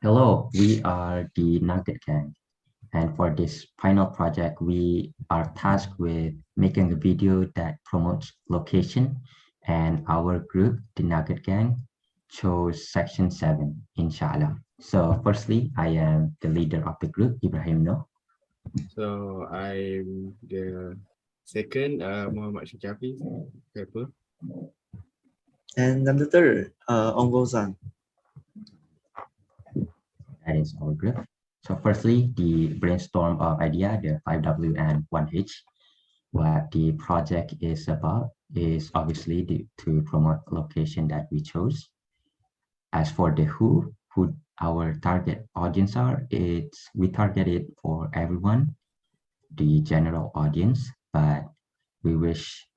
Hello, we are the Nugget Gang, and for this final project, we are tasked with making a video that promotes location, and our group, the Nugget Gang, chose section 7, inshallah. So firstly, I am the leader of the group, Ibrahim No. So I'm the second, Muhammad Syakafi, rapper. And I'm the third, Ongozan. That is our group. So firstly, the brainstorm of idea, the 5W and 1H. What the project is about is obviously to promote location that we chose. As for the who our target audience are, we target it for everyone, the general audience, but we wish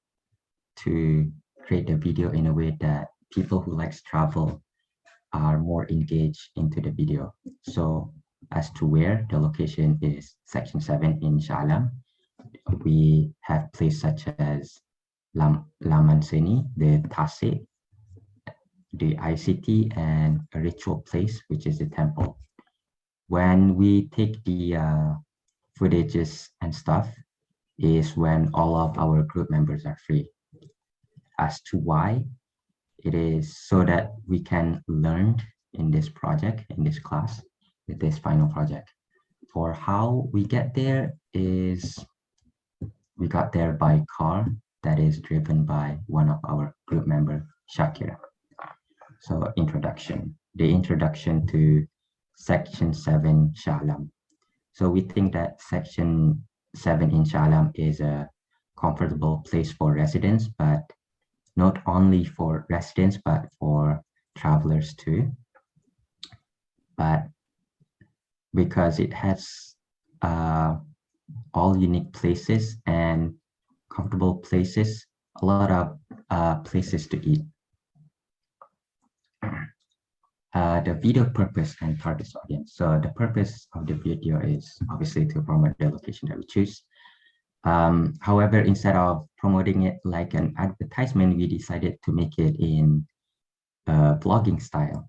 to create a video in a way that people who likes travel are more engaged into the video. So as to where the location is section 7 in Shalam, we have places such as Lamanseni, the Tase, the ICT, and a ritual place, which is the temple. When we take the footages and stuff, is when all of our group members are free. As to why, it is so that we can learn in this project, in this class, with this final project. For how we get there is we got there by car that is driven by one of our group member, Shakira. So introduction, the introduction to section 7 Shalam. So we think that section 7 in Shalam is a comfortable place for residents, but not only for residents, but for travelers too. But because it has all unique places and comfortable places, a lot of places to eat. The video purpose and target audience. So the purpose of the video is obviously to promote the location that we choose. However, instead of promoting it like an advertisement, we decided to make it in vlogging style.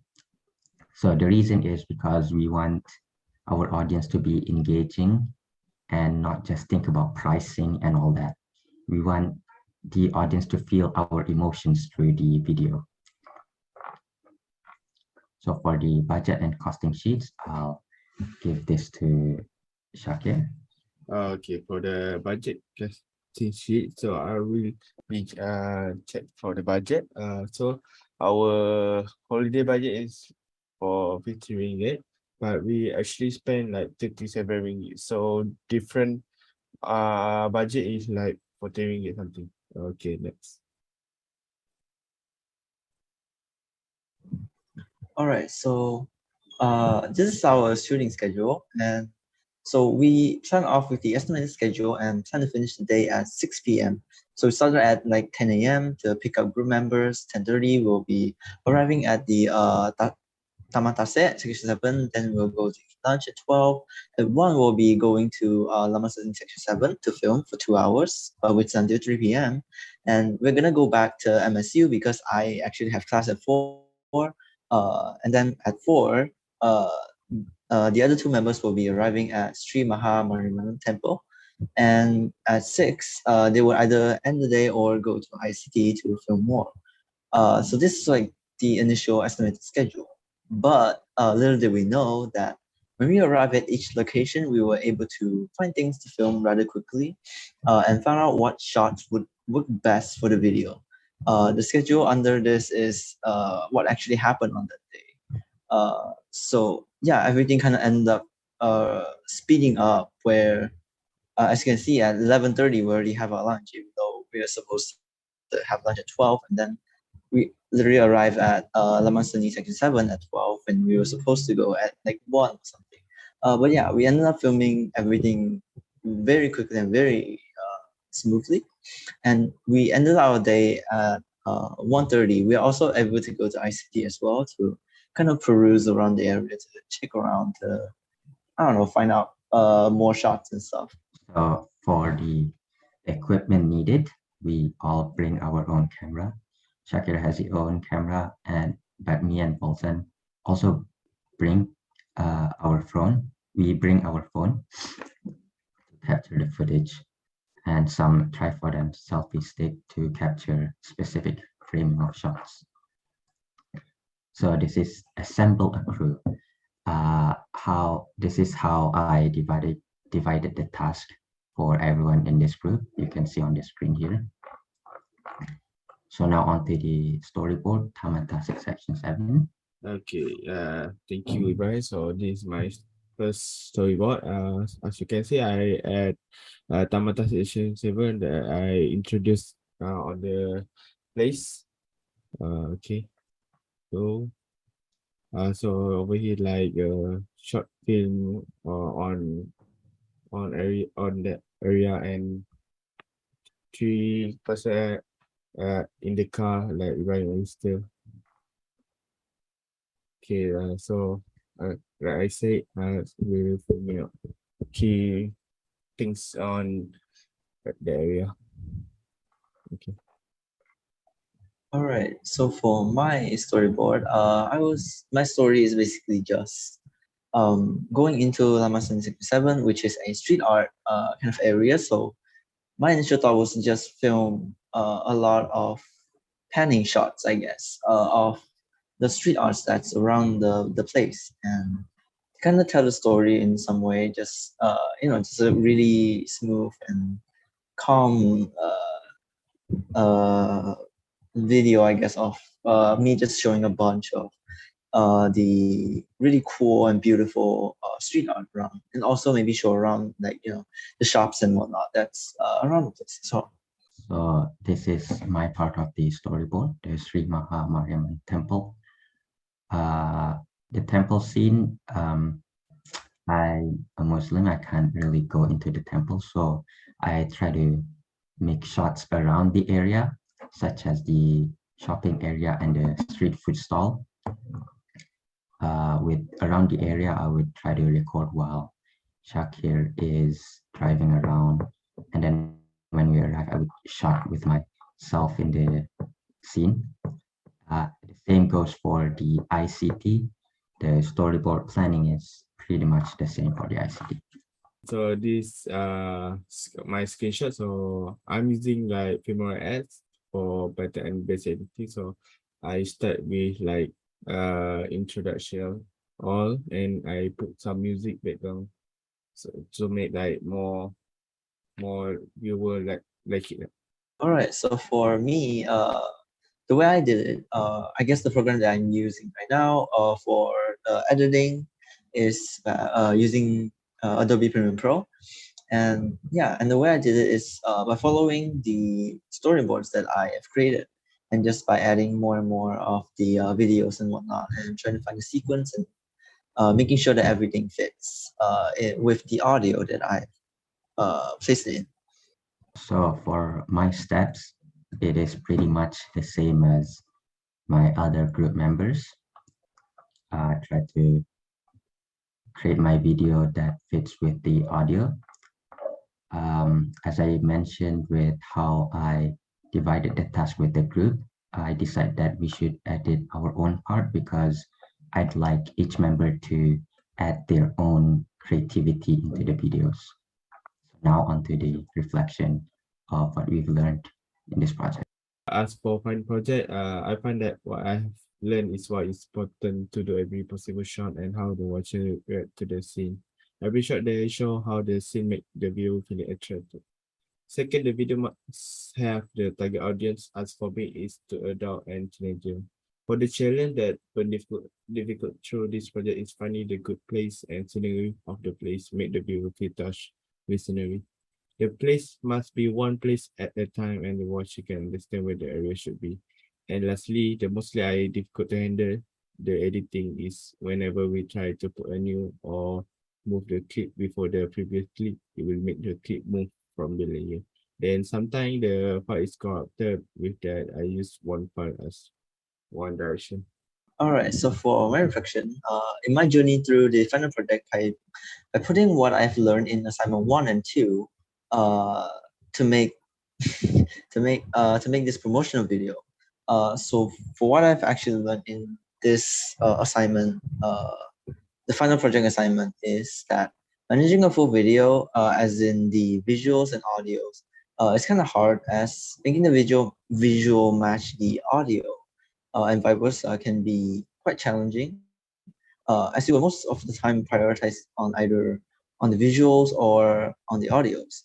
So the reason is because we want our audience to be engaging and not just think about pricing and all that. We want the audience to feel our emotions through the video. So for the budget and costing sheets, I'll give this to Shakir. Okay, for the budget casting sheet, so I will make check for the budget. So our holiday budget is for 50 ringgit, but we actually spend like 37 ringgit. So different budget is like 40 ringgit something. Okay, next. All right, so this is our shooting schedule, and so we start off with the estimated schedule and plan to finish the day at 6 p.m. So we started at like 10 a.m. to pick up group members. 10:30 we'll be arriving at the Tamatase, section 7. Then we'll go to lunch at 12. At 1 we'll be going to Lamasan section 7 to film for 2 hours, which is until 3 p.m. And we're gonna go back to MSU because I actually have class at 4. And then at 4, the other 2 members will be arriving at Sri Maha Mariman Temple. And at 6, they will either end the day or go to ICT to film more. So this is like the initial estimated schedule. But little did we know that when we arrived at each location, we were able to find things to film rather quickly and find out what shots would work best for the video. The schedule under this is what actually happened on that day. So yeah, everything kind of ended up speeding up where, as you can see, at 11:30 we already have our lunch, even though we are supposed to have lunch at 12, and then we literally arrived at Lamansani section 7 at 12, and we were supposed to go at like 1 or something. But yeah, we ended up filming everything very quickly and very smoothly, and we ended our day at 1:30. We are also able to go to ICT as well to kind of peruse around the area to check around to, I don't know, find out more shots and stuff. So for the equipment needed, we all bring our own camera. Shakir has his own camera, and but me and Paulson also bring our phone. We bring our phone to capture the footage, and some tripod and selfie stick to capture specific framing of shots. So this is assemble a crew. This is how I divided the task for everyone in this group. You can see on the screen here. So now on to the storyboard, Tamatasi section 7. Okay, thank you, Ibrahim. So this is my first storyboard. As you can see, I add Tamata Station 7 that I introduced on the place. Okay, so so over here like a short film on area on that area and 3% in the car like Ibrahim is still. Okay, so like I said, we filming out key things on the area. Okay. All right. So for my storyboard, my story is basically just going into Lamasan 67, which is a street art kind of area. So my initial thought was to just film a lot of panning shots, I guess, of the street arts that's around the place, and kind of tell the story in some way, just just a really smooth and calm video, I guess, of me just showing a bunch of the really cool and beautiful street art around, and also maybe show around the shops and whatnot that's around the place. So this is my part of the storyboard, the Sri Maha Mariamman temple. The temple scene, I'm a Muslim, I can't really go into the temple, so I try to make shots around the area, such as the shopping area and the street food stall. With around the area, I would try to record while Shakir is driving around, and then when we arrive, I would shot with myself in the scene. The same goes for the ICT. The storyboard planning is pretty much the same for the ICT. So this my screenshot. So I'm using like Filmora ads for better and best editing. So I start with like introduction all, and I put some music background so to make like more viewer like it. All right. So for me, the way I did it, I guess the program that I'm using right now for editing is using Adobe Premiere Pro. And yeah, and the way I did it is by following the storyboards that I have created, and just by adding more and more of the videos and whatnot, and trying to find the sequence and making sure that everything fits with the audio that I've placed in. So for my steps, it is pretty much the same as my other group members. I try to create my video that fits with the audio. As I mentioned with how I divided the task with the group, I decided that we should edit our own part because I'd like each member to add their own creativity into the videos. Now onto the reflection of what we've learned in this project. As for final project, I find that what I have learned is what is important to do every possible shot and how the watcher react to the scene. Every shot they show how the scene make the viewer feel attracted. Second, the video must have the target audience. As for me, is to adult and teenager. For the challenge that when difficult through this project is finding the good place and scenery of the place make the viewer feel touched with scenery. The place must be one place at a time and the watcher can understand where the area should be. And lastly, the mostly difficult to handle the editing is whenever we try to put a new or move the clip before the previous clip, it will make the clip move from the layer. Then sometimes the file is corrupted. With that, I use one file as one direction. All right. So for my reflection, in my journey through the final project, by putting what I've learned in assignment 1 and 2 to make to make this promotional video. So for what I've actually learned in this assignment the final project assignment is that managing a full video, as in the visuals and audios, it's kind of hard as making the visual match the audio, and vice versa can be quite challenging. As you will most of the time prioritize on either on the visuals or on the audios,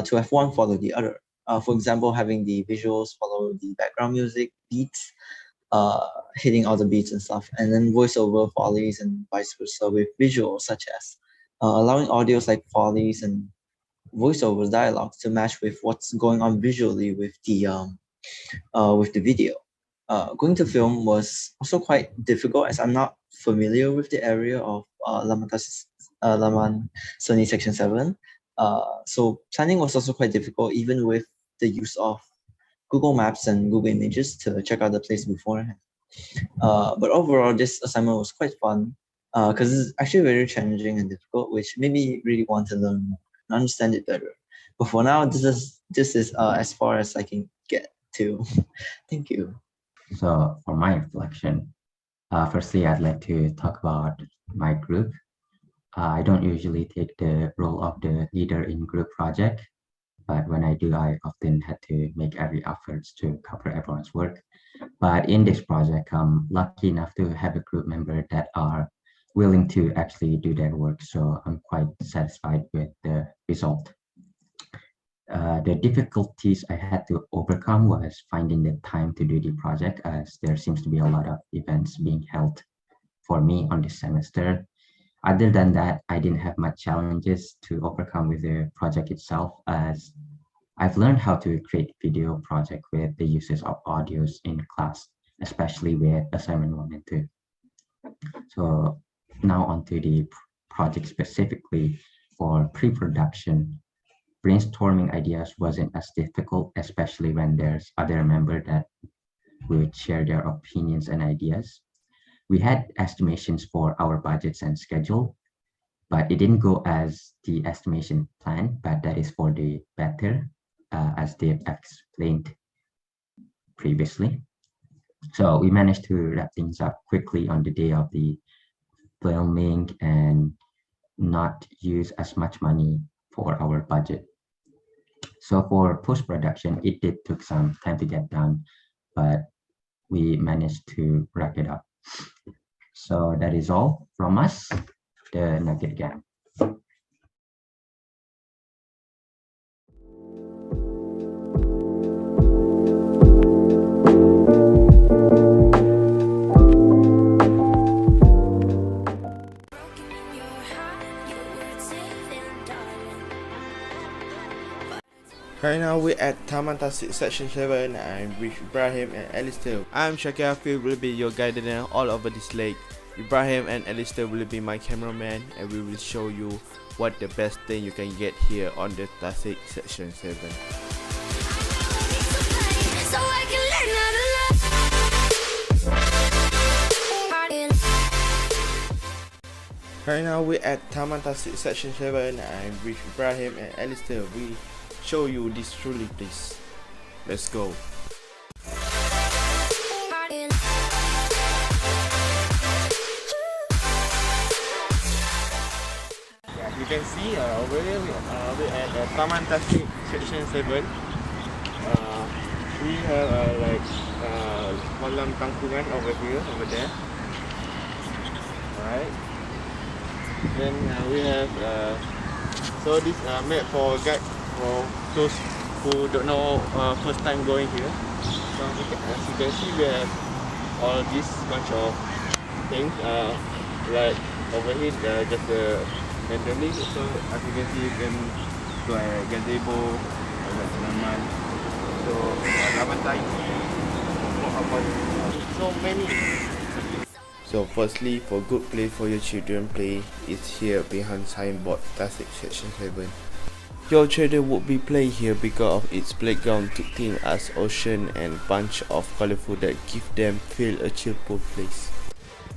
to have one follow the other. For example, having the visuals follow the background music beats, hitting all the beats and stuff, and then voiceover follies and vice versa with visuals, such as allowing audios like follies and voiceovers dialogues to match with what's going on visually with the video. Going to film was also quite difficult as I'm not familiar with the area of Laman Sony Section 7. So planning was also quite difficult, even with the use of Google Maps and Google Images to check out the place beforehand. But overall, this assignment was quite fun because it's actually very challenging and difficult, which made me really want to learn more and understand it better. But for now, this is as far as I can get to. Thank you. So for my reflection, firstly, I'd like to talk about my group. I don't usually take the role of the leader in group project, but when I do, I often had to make every effort to cover everyone's work. But in this project, I'm lucky enough to have a group member that are willing to actually do their work. So I'm quite satisfied with the result. The difficulties I had to overcome was finding the time to do the project, as there seems to be a lot of events being held for me on this semester. Other than that, I didn't have much challenges to overcome with the project itself, as I've learned how to create video project with the uses of audios in class, especially with assignment 1 and 2. So now onto the project specifically. For pre-production, brainstorming ideas wasn't as difficult, especially when there's other member that would share their opinions and ideas. We had estimations for our budgets and schedule, but it didn't go as the estimation planned, but that is for the better, as they've explained previously. So we managed to wrap things up quickly on the day of the filming and not use as much money for our budget. So for post-production, it did took some time to get done, but we managed to wrap it up. So that is all from us, the Nugget Gang. Right now we're at Taman Tasik Section 7. I'm with Ibrahim and Alistair. I'm Shakir Afif, will be your guide all over this lake. Ibrahim and Alistair will be my cameraman, and we will show you what the best thing you can get here on the Tasik Section 7. Right now we're at Taman Tasik Section 7. I'm with Ibrahim and Alistair. We show you this truly place. Let's go. You can see over here we're at Taman Tasik Section 7. We have like kolam tangkungan over here, over there. Alright. Then we have so this made for guide for those who don't know, first time going here. So as you can see, we have all this bunch of things like over here just randomly. So as you can see, you can go at gazebo, tanaman, so laman taiki, so many. So firstly, for good place for your children play is here behind signboard Tasik Section 7. Your children would be playing here because of its playground to theme as ocean and bunch of colorful that give them feel a cheerful place.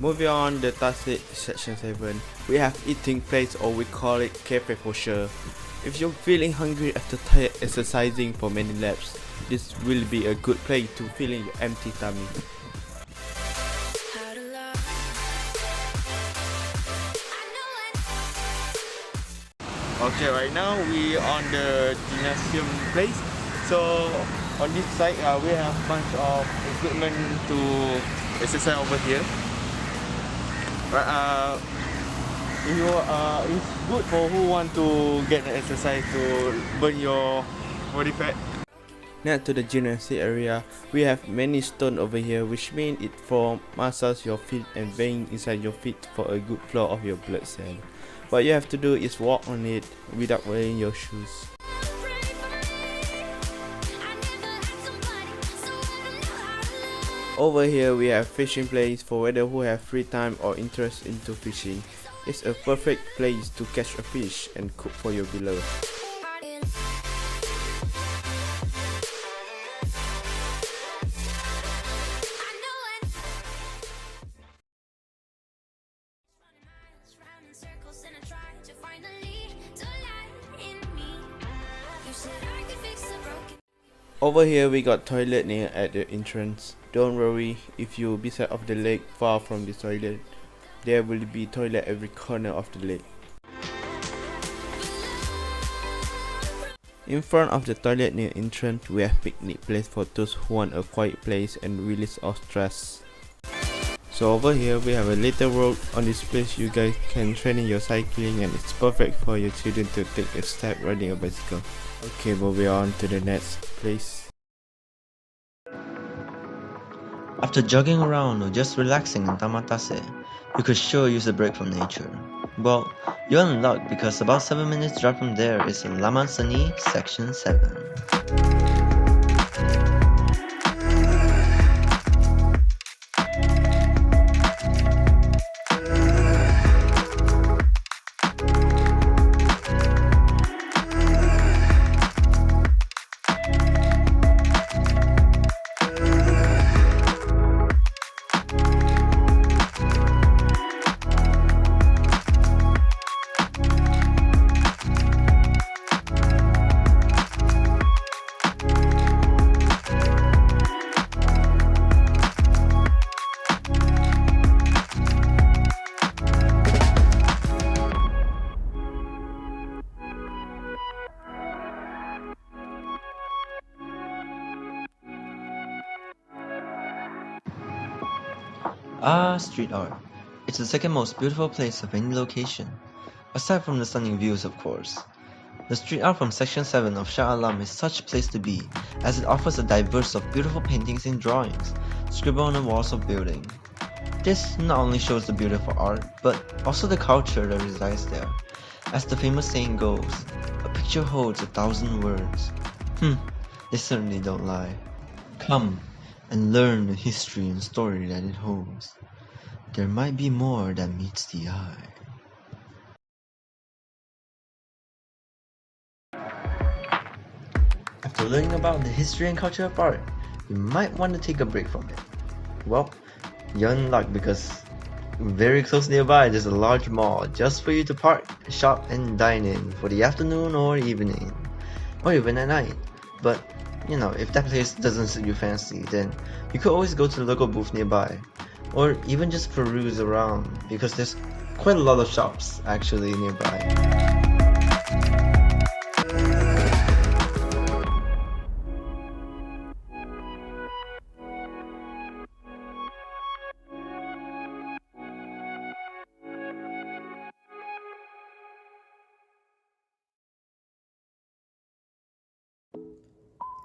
Moving on the Tasik Section 7, we have eating place, or we call it cafe for sure. If you're feeling hungry after tired exercising for many laps, this will be a good place to fill in your empty tummy. Okay, right now we on the gymnasium place. So on this side, we have bunch of equipment to exercise over here. Right, it's good for who want to get an exercise to burn your body fat. Next to the gymnastic area, we have many stones over here, which means it for massage your feet and vein inside your feet for a good flow of your blood cell. What you have to do is walk on it without wearing your shoes. Over here we have fishing place for whether who have free time or interest into fishing. It's a perfect place to catch a fish and cook for your beloved. Over here we got toilet near at the entrance. Don't worry, if you beside of the lake far from the toilet, there will be toilet every corner of the lake. In front of the toilet near entrance, we have picnic place for those who want a quiet place and release of stress. So over here we have a little road. On this place you guys can train in your cycling and it's perfect for your children to take a step riding a bicycle. Okay, moving on to the next place. After jogging around or just relaxing in Tamatase, you could sure use a break from nature. Well, you're in luck because about 7 minutes drive from there is Lamansani Section 7. Street art. It's the second most beautiful place of any location, aside from the stunning views of course. The street art from Section 7 of Shah Alam is such a place to be, as it offers a diverse of beautiful paintings and drawings, scribbled on the walls of building. This not only shows the beautiful art, but also the culture that resides there. As the famous saying goes, a picture holds 1,000 words. They certainly don't lie. Come and learn the history and story that it holds. There might be more than meets the eye. After learning about the history and culture of art, you might want to take a break from it. Well, you're in luck because very close nearby there's a large mall just for you to park, shop and dine in for the afternoon or evening, or even at night. But, if that place doesn't suit your fancy, then you could always go to the local booth nearby, or even just peruse around because there's quite a lot of shops actually nearby.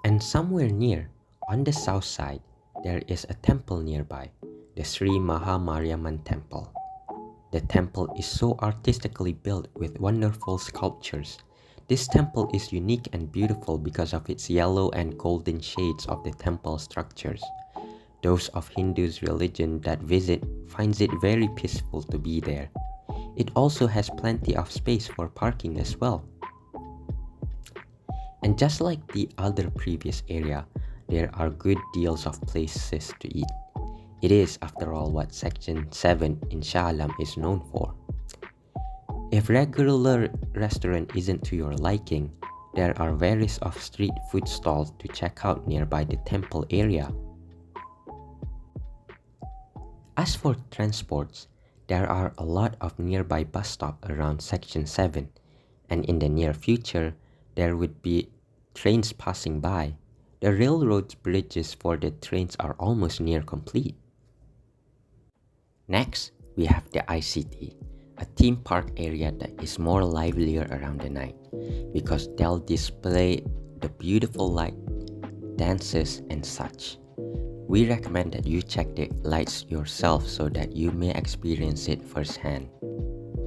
And somewhere near, on the south side, there is a temple nearby, the Sri Maha Mariamman Temple. The temple is so artistically built with wonderful sculptures. This temple is unique and beautiful because of its yellow and golden shades of the temple structures. Those of Hindu's religion that visit finds it very peaceful to be there. It also has plenty of space for parking as well. And just like the other previous area, there are good deals of places to eat. It is, after all, what Section 7 in Shah Alam is known for. If regular restaurant isn't to your liking, there are various of street food stalls to check out nearby the temple area. As for transports, there are a lot of nearby bus stops around Section 7, and in the near future, there would be trains passing by. The railroad bridges for the trains are almost near complete. Next, we have the ICT, a theme park area that is more livelier around the night because they'll display the beautiful light, dances, and such. We recommend that you check the lights yourself so that you may experience it firsthand.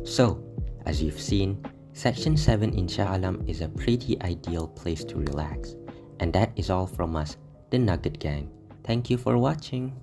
So, as you've seen, Section 7 in Shah Alam is a pretty ideal place to relax. And that is all from us, the Nugget Gang. Thank you for watching.